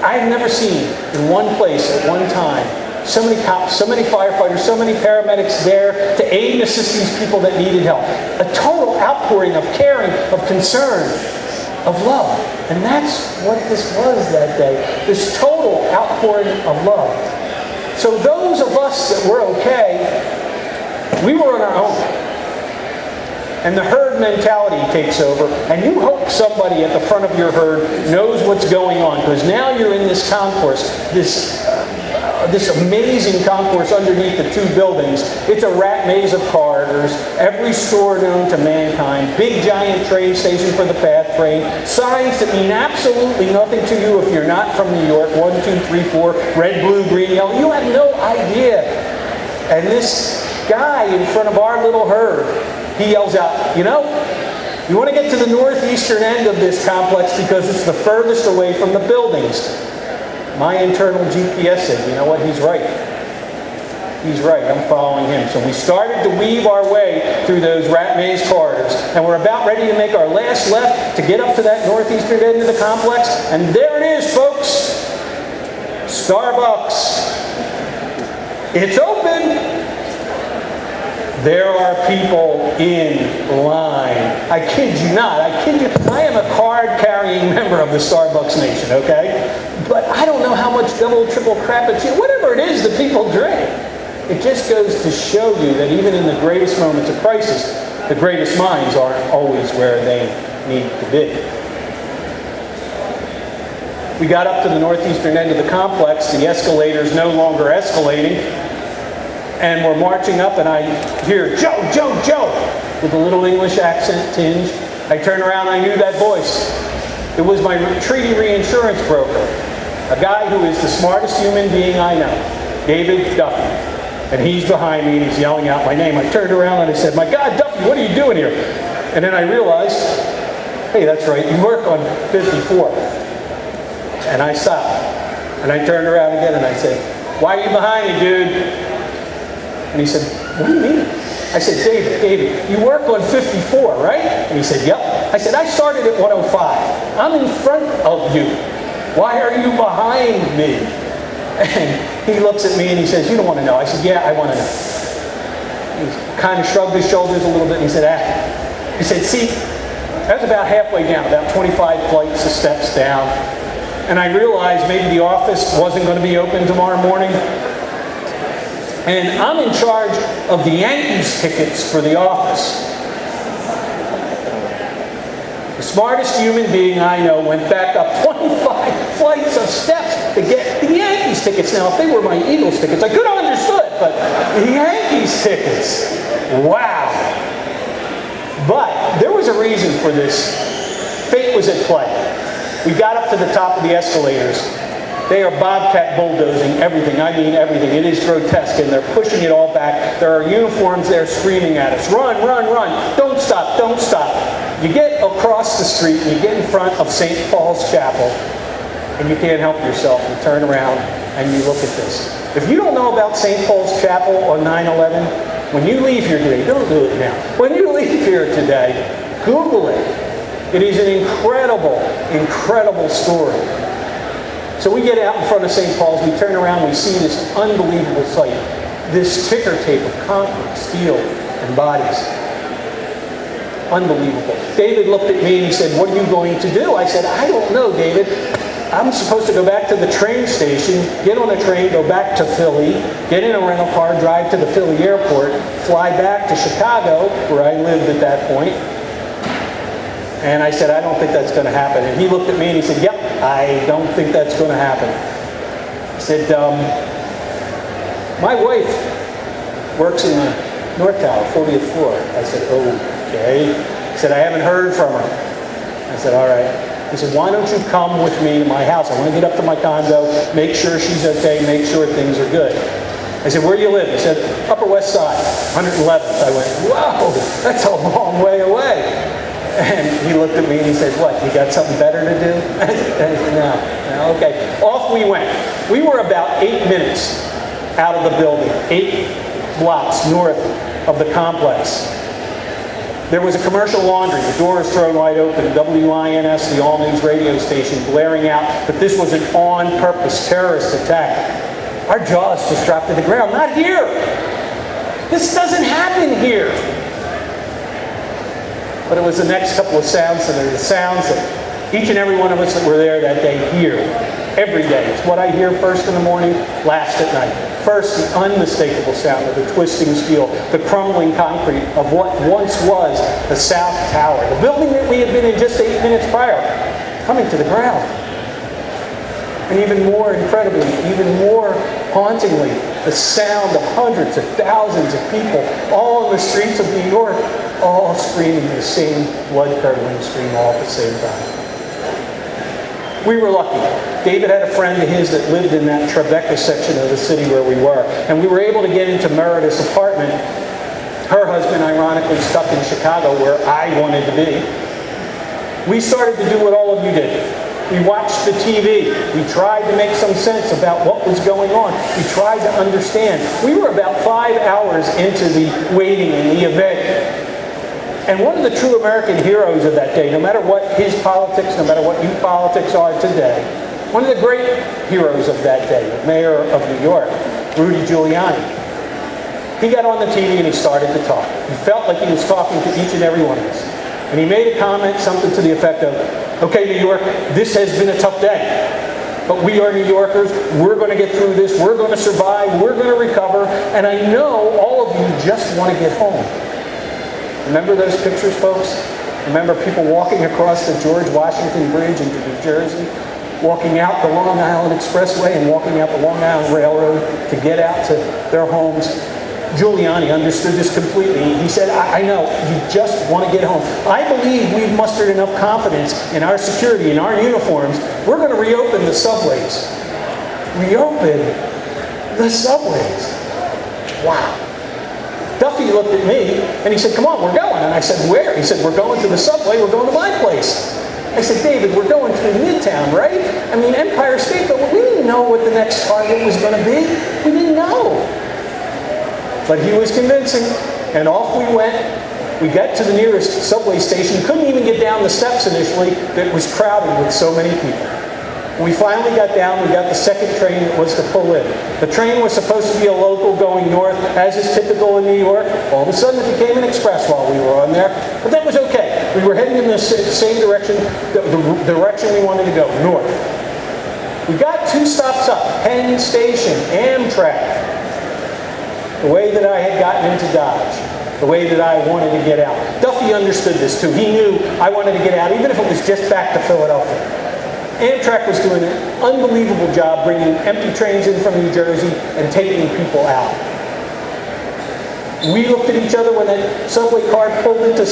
[SPEAKER 2] I've never seen in one place at one time so many cops, so many firefighters, so many paramedics there to aid and assist these people that needed help. A total outpouring of caring, of concern, of love. And that's what this was that day. This total outpouring of love. So those of us that were okay, we were on our own. And the herd mentality takes over, and you hope somebody at the front of your herd knows what's going on, because now you're in this concourse, this amazing concourse underneath the two buildings. It's a rat maze of corridors, every store known to mankind, big giant train station for the PATH train, signs that mean absolutely nothing to you if you're not from New York, 1, 2, 3, 4, red, blue, green, yellow. You have no idea. And this guy in front of our little herd, he yells out, you want to get to the northeastern end of this complex because it's the furthest away from the buildings. My internal GPS said, you know what, he's right. He's right, I'm following him. So we started to weave our way through those rat maze corridors, and we're about ready to make our last left to get up to that northeastern end of the complex, and there it is, folks. Starbucks. It's open. There are people in line. I kid you not. I kid you. I am a card-carrying member of the Starbucks Nation, okay? But I don't know how much double, triple crappuccino, whatever it is that people drink. It just goes to show you that even in the greatest moments of crisis, the greatest minds aren't always where they need to be. We got up to the northeastern end of the complex. The escalator's no longer escalating. And we're marching up, and I hear, Joe, Joe, Joe, with a little English accent tinge. I turn around, I knew that voice. It was my treaty reinsurance broker, a guy who is the smartest human being I know, David Duffy. And he's behind me, and he's yelling out my name. I turned around, and I said, my God, Duffy, what are you doing here? And then I realized, hey, that's right, you work on 54. And I stopped. And I turned around again, and I said, why are you behind me, dude? And he said, what do you mean? I said, David, you work on 54, right? And he said, yep. I said, I started at 105. I'm in front of you. Why are you behind me? And he looks at me and he says, you don't want to know. I said, yeah, I want to know. He kind of shrugged his shoulders a little bit and he said, He said, see, that was about halfway down, about 25 flights of steps down. And I realized maybe the office wasn't going to be open tomorrow morning. And I'm in charge of the Yankees tickets for the office. The smartest human being I know went back up 25 flights of steps to get the Yankees tickets. Now, if they were my Eagles tickets, I could have understood, but the Yankees tickets, wow. But there was a reason for this. Fate was at play. We got up to the top of the escalators. They are bobcat bulldozing everything. I mean everything. It is grotesque, and they're pushing it all back. There are uniforms there screaming at us. Run, run, run. Don't stop, don't stop. You get across the street, and you get in front of St. Paul's Chapel, and you can't help yourself. You turn around, and you look at this. If you don't know about St. Paul's Chapel on 9/11, when you leave here today, don't do it now. When you leave here today, Google it. It is an incredible, incredible story. So we get out in front of St. Paul's, we turn around, we see this unbelievable sight. This ticker tape of concrete, steel, and bodies. Unbelievable. David looked at me and he said, "What are you going to do?" I said, "I don't know, David. I'm supposed to go back to the train station, get on a train, go back to Philly, get in a rental car, drive to the Philly airport, fly back to Chicago, where I lived at that point." And I said, "I don't think that's going to happen." And he looked at me and he said, "Yep, I don't think that's going to happen." He said, "My wife works in the North Tower, 40th floor." I said, "Okay." He said, "I haven't heard from her." I said, "All right." He said, "Why don't you come with me to my house? I want to get up to my condo, make sure she's okay, make sure things are good." I said, "Where do you live?" He said, "Upper West Side, 111th. I went, "Whoa, that's a long way away." And he looked at me and he said, "What, you got something better to do?" I said, No, okay. Off we went. We were about 8 minutes out of the building, 8 blocks north of the complex. There was a commercial laundry. The door was thrown wide open. WINS, the all-news radio station, blaring out that this was an on-purpose terrorist attack. Our jaws just dropped to the ground. Not here! This doesn't happen here! But it was the next couple of sound centers, the sounds that each and every one of us that were there that day hear. Every day. It's what I hear first in the morning, last at night. First, the unmistakable sound of the twisting steel, the crumbling concrete of what once was the South Tower. The building that we had been in just 8 minutes prior, coming to the ground. And even more incredibly, even more hauntingly, the sound of hundreds of thousands of people all in the streets of New York, all screaming the same blood-curdling scream all at the same time. We were lucky. David had a friend of his that lived in that Tribeca section of the city where we were. And we were able to get into Meredith's apartment. Her husband, ironically, stuck in Chicago where I wanted to be. We started to do what all of you did. We watched the TV. We tried to make some sense about what was going on. We tried to understand. We were about 5 hours into the waiting and the event. And one of the true American heroes of that day, no matter what his politics, no matter what you politics are today, one of the great heroes of that day, the mayor of New York, Rudy Giuliani, he got on the TV and he started to talk. He felt like he was talking to each and every one of us. And he made a comment, something to the effect of, "Okay, New York, this has been a tough day. But we are New Yorkers. We're going to get through this. We're going to survive. We're going to recover. And I know all of you just want to get home." Remember those pictures, folks? Remember people walking across the George Washington Bridge into New Jersey, walking out the Long Island Expressway and walking out the Long Island Railroad to get out to their homes. Giuliani understood this completely. He said, I know, you just want to get home. I believe we've mustered enough confidence in our security, in our uniforms. We're going to reopen the subways. Reopen the subways. Wow. Duffy looked at me and he said, "Come on, we're going." And I said, "Where?" He said, "We're going to the subway. We're going to my place." I said, "David, we're going to Midtown, right? I mean, Empire State, but we didn't know what the next target was going to be. We didn't know." But he was convincing, and off we went. We got to the nearest subway station. Couldn't even get down the steps initially. It was crowded with so many people. We finally got down. We got the second train that was to pull in. The train was supposed to be a local going north, as is typical in New York. All of a sudden, it became an express while we were on there. But that was okay. We were heading in the same direction, the direction we wanted to go, north. We got 2 stops up, Penn Station, Amtrak. The way that I had gotten into Dodge. The way that I wanted to get out. Duffy understood this too. He knew I wanted to get out, even if it was just back to Philadelphia. Amtrak was doing an unbelievable job bringing empty trains in from New Jersey and taking people out. We looked at each other when that subway car pulled into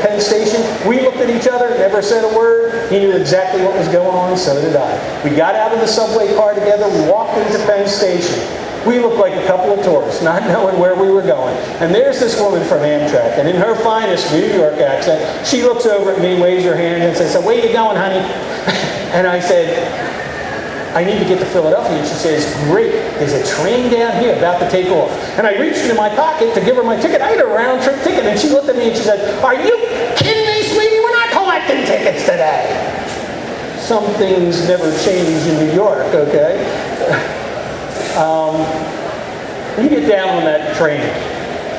[SPEAKER 2] Penn Station. We looked at each other, never said a word. He knew exactly what was going on, so did I. We got out of the subway car together. We walked into Penn Station. We looked like a couple of tourists, not knowing where we were going. And there's this woman from Amtrak, and in her finest New York accent, she looks over at me, waves her hand, and says, "So where you going, honey?" And I said, "I need to get to Philadelphia." And she says, "Great, there's a train down here about to take off." And I reached into my pocket to give her my ticket. I had a round-trip ticket, and she looked at me and she said, "Are you kidding me, sweetie? We're not going collecting tickets today. Some things never change in New York, okay? You get down on that train.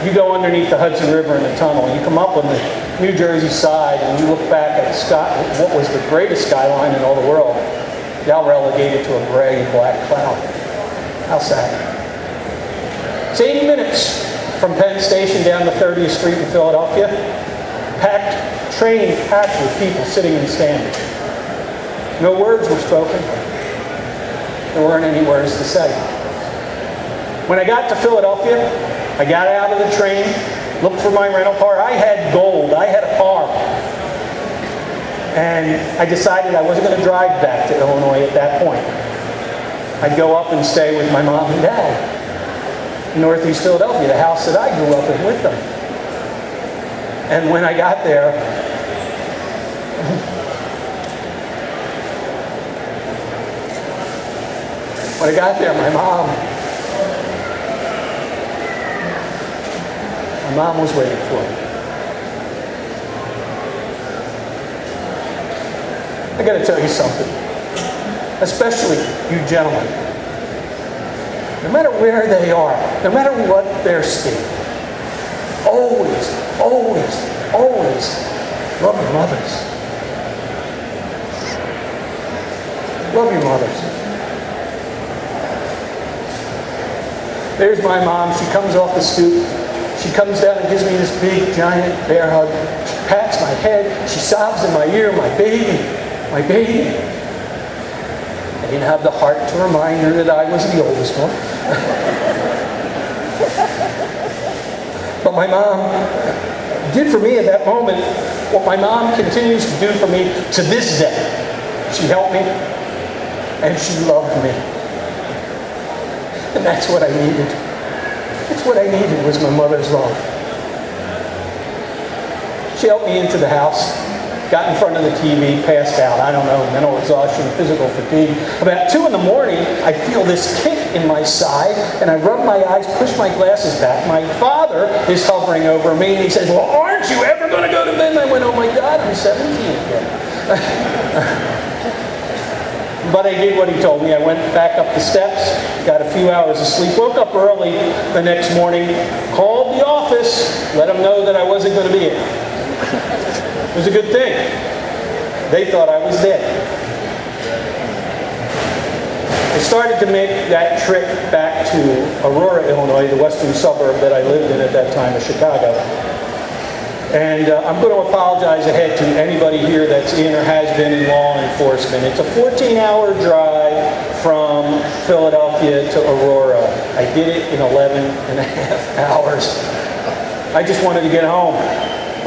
[SPEAKER 2] You go underneath the Hudson River in the tunnel. You come up on the New Jersey side and you look back at what was the greatest skyline in all the world, now relegated to a gray and black cloud. How sad. It's 80 minutes from Penn Station down to 30th Street in Philadelphia. Train packed with people sitting and standing. No words were spoken. There weren't any words to say. When I got to Philadelphia, I got out of the train, looked for my rental car. I had gold. I had a car. And I decided I wasn't going to drive back to Illinois at that point. I'd go up and stay with my mom and dad in Northeast Philadelphia, the house that I grew up in with them. And when I got there, my mom was waiting for me. I got to tell you something, especially you gentlemen. No matter where they are, no matter what their state, always, always, always love your mothers. Love your mothers. There's my mom. She comes off the stoop. She comes down and gives me this big, giant bear hug. She pats my head. She sobs in my ear, my baby, my baby. I didn't have the heart to remind her that I was the oldest one. But my mom did for me at that moment what my mom continues to do for me to this day. She helped me and she loved me. And that's what I needed. That's what I needed was my mother's love. She helped me into the house, got in front of the TV, passed out. I don't know, mental exhaustion, physical fatigue. About 2 in the morning, I feel this kick in my side, and I rub my eyes, push my glasses back. My father is hovering over me, and he says, well, aren't you ever going to go to bed? And I went, oh my God, I'm 17 again. But I did what he told me. I went back up the steps, got a few hours of sleep, woke up early the next morning, called the office, let them know that I wasn't going to be in. It was a good thing. They thought I was dead. I started to make that trip back to Aurora, Illinois, the western suburb that I lived in at that time of Chicago. And I'm going to apologize ahead to anybody here that's in or has been in law enforcement. It's a 14-hour drive from Philadelphia to Aurora. I did it in 11 and a half hours. I just wanted to get home.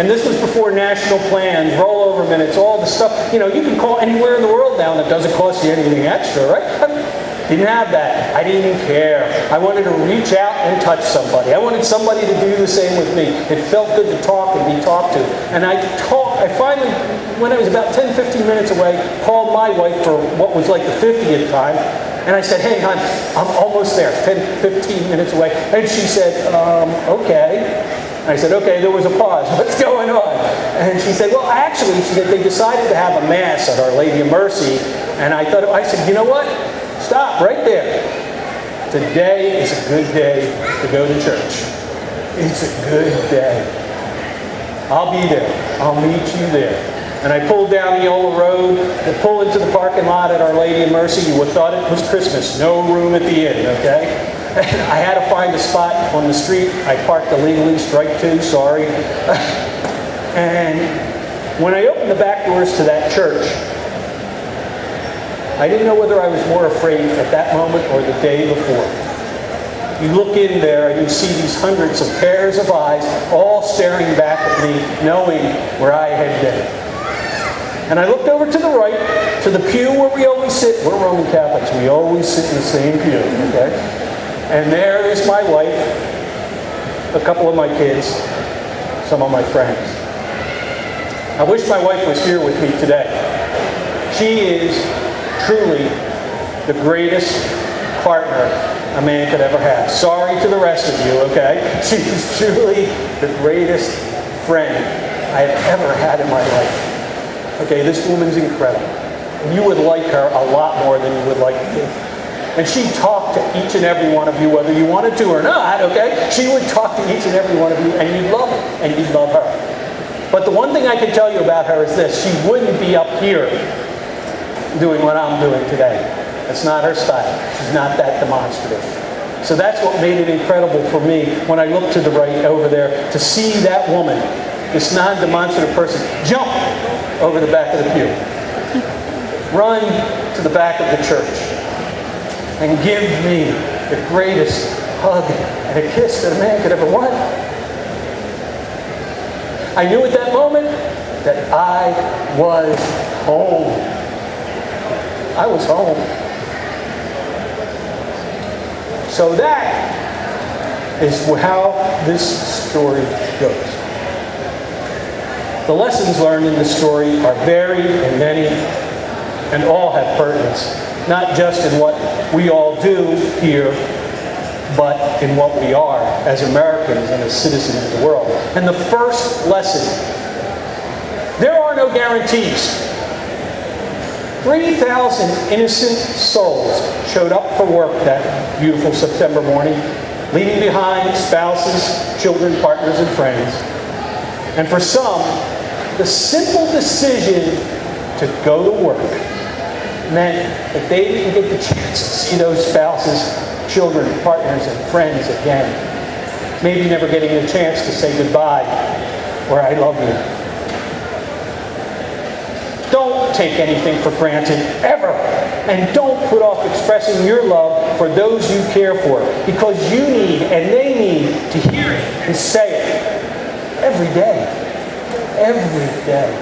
[SPEAKER 2] And this was before national plans, rollover minutes, all the stuff. You know, you can call anywhere in the world now that doesn't cost you anything extra, right? Didn't have that. I didn't care. I wanted to reach out and touch somebody. I wanted somebody to do the same with me. It felt good to talk and be talked to. And I finally, when I was about 10, 15 minutes away, called my wife for what was like the 50th time. And I said, hey, hon, I'm almost there, 10, 15 minutes away. And she said, okay. I said, okay, there was a pause. What's going on? And she said, well, actually, they decided to have a mass at Our Lady of Mercy. And I said, you know what? Stop right there. Today is a good day to go to church. It's a good day. I'll be there. I'll meet you there. And I pulled down the Eola Road and pulled into the parking lot at Our Lady of Mercy. You would have thought it was Christmas. No room at the inn, okay? And I had to find a spot on the street. I parked illegally, strike 2, sorry. And when I opened the back doors to that church, I didn't know whether I was more afraid at that moment or the day before. You look in there and you see these hundreds of pairs of eyes all staring back at me, knowing where I had been. And I looked over to the right, to the pew where we always sit. We're Roman Catholics. We always sit in the same pew, okay? And there is my wife, a couple of my kids, some of my friends. I wish my wife was here with me today. She is truly the greatest partner a man could ever have. Sorry to the rest of you, okay? She's truly the greatest friend I have ever had in my life. Okay, this woman's incredible. You would like her a lot more than you would like me. And she'd talk to each and every one of you, whether you wanted to or not, okay? She would talk to each and every one of you, and you'd love her, and you'd love her. But the one thing I can tell you about her is this: she wouldn't be up here doing what I'm doing today. That's not her style. She's not that demonstrative. So that's what made it incredible for me when I looked to the right over there to see that woman, this non-demonstrative person, jump over the back of the pew, run to the back of the church, and give me the greatest hug and a kiss that a man could ever want. I knew at that moment that I was home. I was home. So that is how this story goes. The lessons learned in this story are varied and many, and all have pertinence, not just in what we all do here, but in what we are as Americans and as citizens of the world. And the first lesson: there are no guarantees. 3,000 innocent souls showed up for work that beautiful September morning, leaving behind spouses, children, partners, and friends. And for some, the simple decision to go to work meant that they didn't get the chance to see those spouses, children, partners, and friends again. Maybe never getting a chance to say goodbye or I love you. Don't take anything for granted, ever. And don't put off expressing your love for those you care for, because you need and they need to hear it and say it every day. Every day.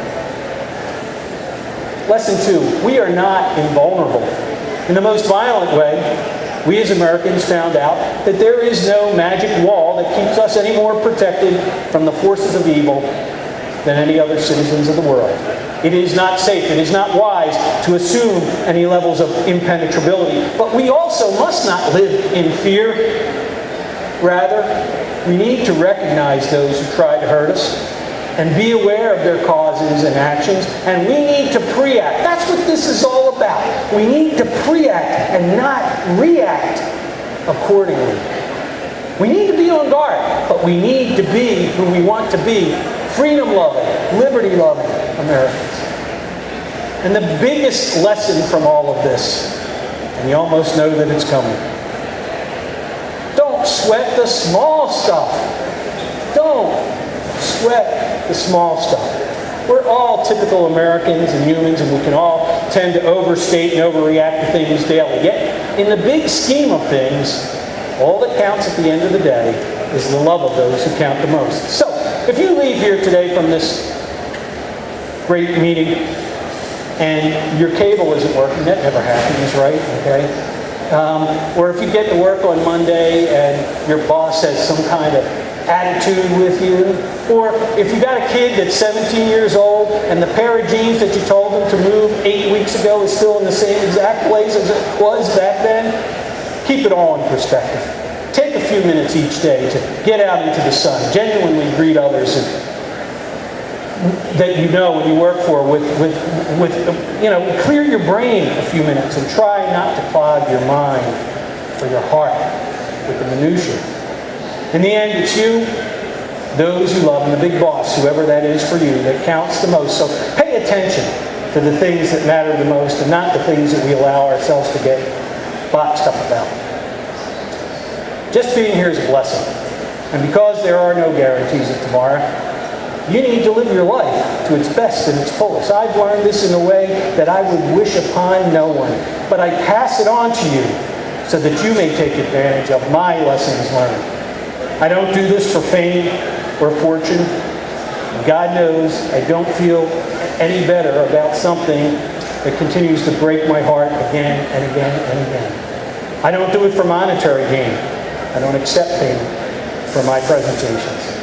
[SPEAKER 2] Lesson 2, we are not invulnerable. In the most violent way, we as Americans found out that there is no magic wall that keeps us any more protected from the forces of evil than any other citizens of the world. It is not safe, it is not wise to assume any levels of impenetrability. But we also must not live in fear. Rather, we need to recognize those who try to hurt us and be aware of their causes and actions, and we need to pre-act. That's what this is all about. We need to pre-act and not react accordingly. We need to be on guard, but we need to be who we want to be: freedom-loving, liberty-loving Americans. And the biggest lesson from all of this, and you almost know that it's coming: don't sweat the small stuff. Don't sweat the small stuff. We're all typical Americans and humans, and we can all tend to overstate and overreact to things daily. Yet, in the big scheme of things, all that counts at the end of the day is the love of those who count the most. So, if you leave here today from this great meeting and your cable isn't working, that never happens, right? Okay. Or if you get to work on Monday and your boss has some kind of attitude with you, or if you got a kid that's 17 years old and the pair of jeans that you told them to move 8 weeks ago is still in the same exact place as it was back then, keep it all in perspective. Take a few minutes each day to get out into the sun, genuinely greet others that you know and you work for with clear your brain a few minutes and try not to clog your mind or your heart with the minutiae. In the end, it's you, those you love, and the big boss, whoever that is for you, that counts the most. So pay attention to the things that matter the most and not the things that we allow ourselves to get boxed up about. Just being here is a blessing. And because there are no guarantees of tomorrow, you need to live your life to its best and its fullest. I've learned this in a way that I would wish upon no one, but I pass it on to you so that you may take advantage of my lessons learned. I don't do this for fame or fortune. God knows I don't feel any better about something that continues to break my heart again and again and again. I don't do it for monetary gain. I don't accept payment for my presentations.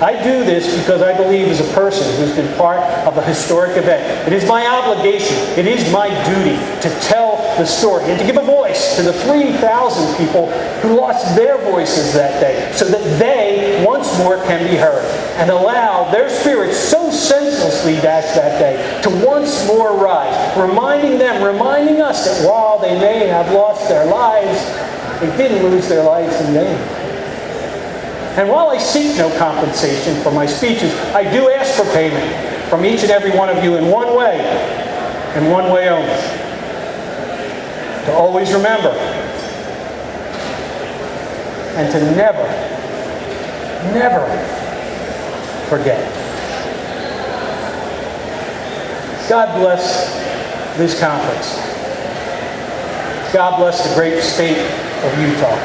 [SPEAKER 2] I do this because I believe as a person who's been part of a historic event, it is my obligation, it is my duty to tell the story and to give a voice to the 3,000 people who lost their voices that day so that they once more can be heard, and allow their spirits so senselessly dashed that day to once more rise, reminding us that while they may have lost their lives, they didn't lose their lives in vain. And while I seek no compensation for my speeches, I do ask for payment from each and every one of you in one way, and one way only. To always remember, and to never, never forget. God bless this conference. God bless the great state of Utah.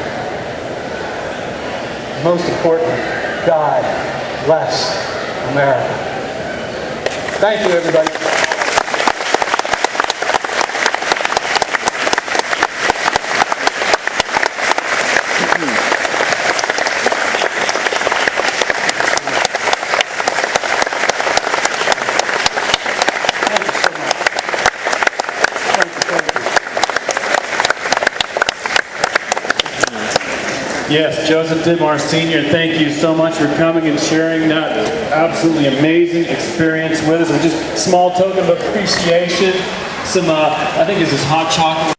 [SPEAKER 2] Most importantly, God bless America. Thank you, everybody.
[SPEAKER 1] Yes, Joseph Dittmar Sr., thank you so much for coming and sharing that absolutely amazing experience with us. Just a small token of appreciation. I think this is hot chocolate.